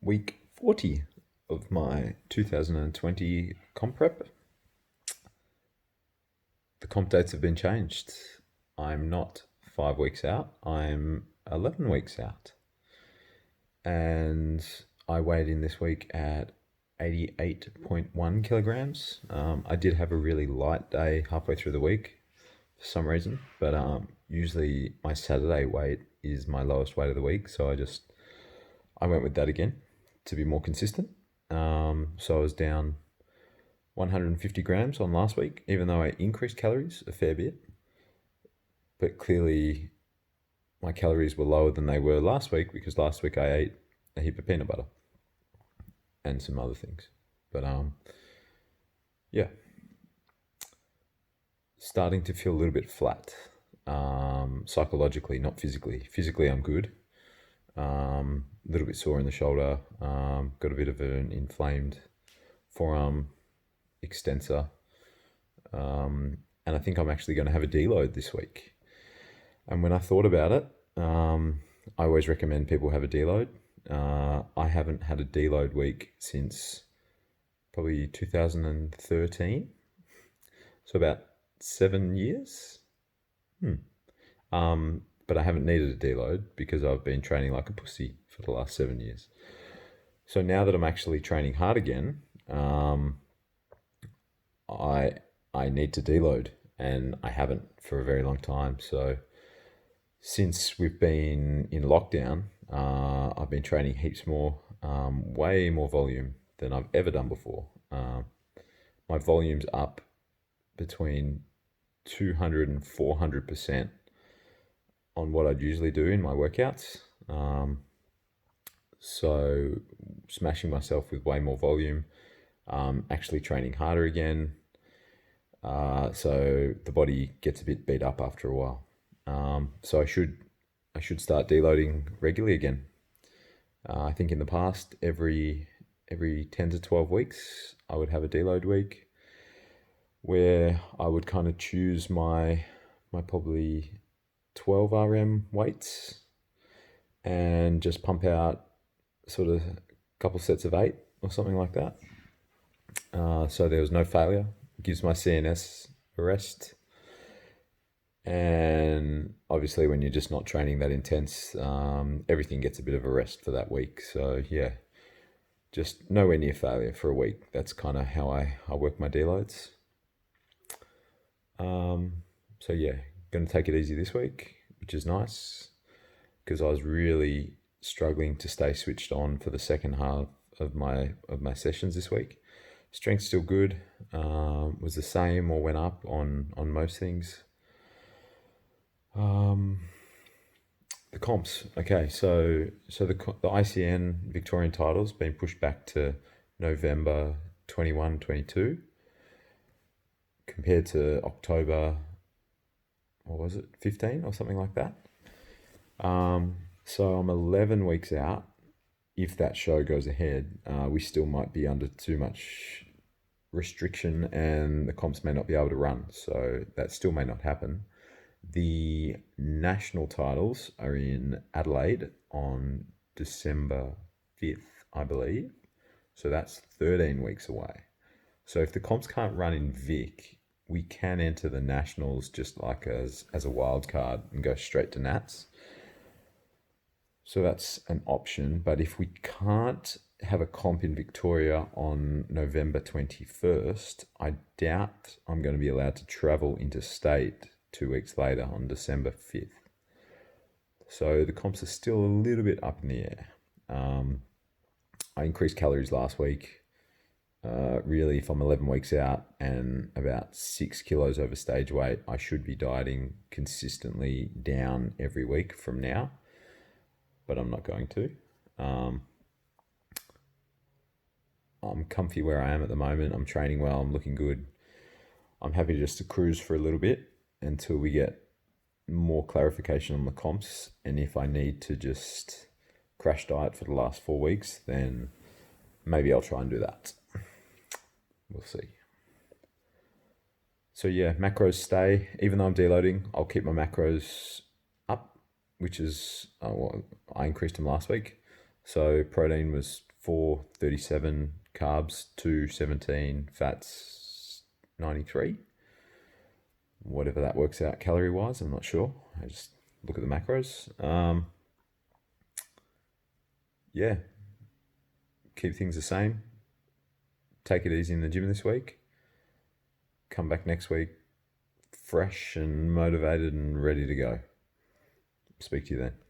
week 40 of my 2020 comp prep. The comp dates have been changed. I'm not 5 weeks out, I'm 11 weeks out. And I weighed in this week at 88.1 kilograms. I did have a really light day halfway through the week for some reason, but usually my Saturday weight is my lowest weight of the week, so I went with that again to be more consistent. So I was down 150 grams on last week, even though I increased calories a fair bit. But clearly, my calories were lower than they were last week because last week I ate a heap of peanut butter and some other things. But yeah, starting to feel a little bit flat, psychologically, not physically. Physically, I'm good. A little bit sore in the shoulder. Got a bit of an inflamed forearm extensor. And I think I'm actually going to have a deload this week. And when I thought about it, I always recommend people have a deload. I haven't had a deload week since probably 2013. So about 7 years. But I haven't needed a deload because I've been training like a pussy for the last 7 years. So now that I'm actually training hard again, I need to deload, and I haven't for a very long time. So since we've been in lockdown, I've been training heaps more, way more volume than I've ever done before. My volume's up between 200 and 400% on what I'd usually do in my workouts. So smashing myself with way more volume, actually training harder again. So the body gets a bit beat up after a while. So I should start deloading regularly again. I think in the past, every 10 to 12 weeks, I would have a deload week where I would kind of choose my probably 12 RM weights and just pump out sort of a couple sets of 8 or something like that. So there was no failure. It gives my CNS a rest. And obviously when you're just not training that intense, everything gets a bit of a rest for that week. So yeah, just nowhere near failure for a week. That's kind of how I work my deloads. So yeah, going to take it easy this week, which is nice because I was really struggling to stay switched on for the second half of my sessions this week. Strength's still good, was the same or went up on most things. The comps, okay, so the ICN Victorian title's been pushed back to November 21, 22 compared to October, what was it, 15 or something like that. So I'm 11 weeks out. If that show goes ahead, we still might be under too much restriction and the comps may not be able to run. So that still may not happen. The national titles are in Adelaide on December 5th, I believe. So that's 13 weeks away. So if the comps can't run in Vic, we can enter the nationals just like as a wild card and go straight to Nats. So that's an option. But if we can't have a comp in Victoria on November 21st, I doubt I'm going to be allowed to travel interstate 2 weeks later on December 5th. So the comps are still a little bit up in the air. I increased calories last week. Really, if I'm 11 weeks out and about 6 kilos over stage weight, I should be dieting consistently down every week from now. But I'm not going to. I'm comfy where I am at the moment. I'm training well. I'm looking good. I'm happy just to cruise for a little bit until we get more clarification on the comps. And if I need to just crash diet for the last 4 weeks, then maybe I'll try and do that. We'll see. So yeah, macros stay. Even though I'm deloading, I'll keep my macros up, which is, I increased them last week. So protein was 437, carbs 217, fats 93. Whatever that works out calorie wise, I'm not sure. I just look at the macros. Yeah, keep things the same. Take it easy in the gym this week. Come back next week fresh and motivated and ready to go. Speak to you then.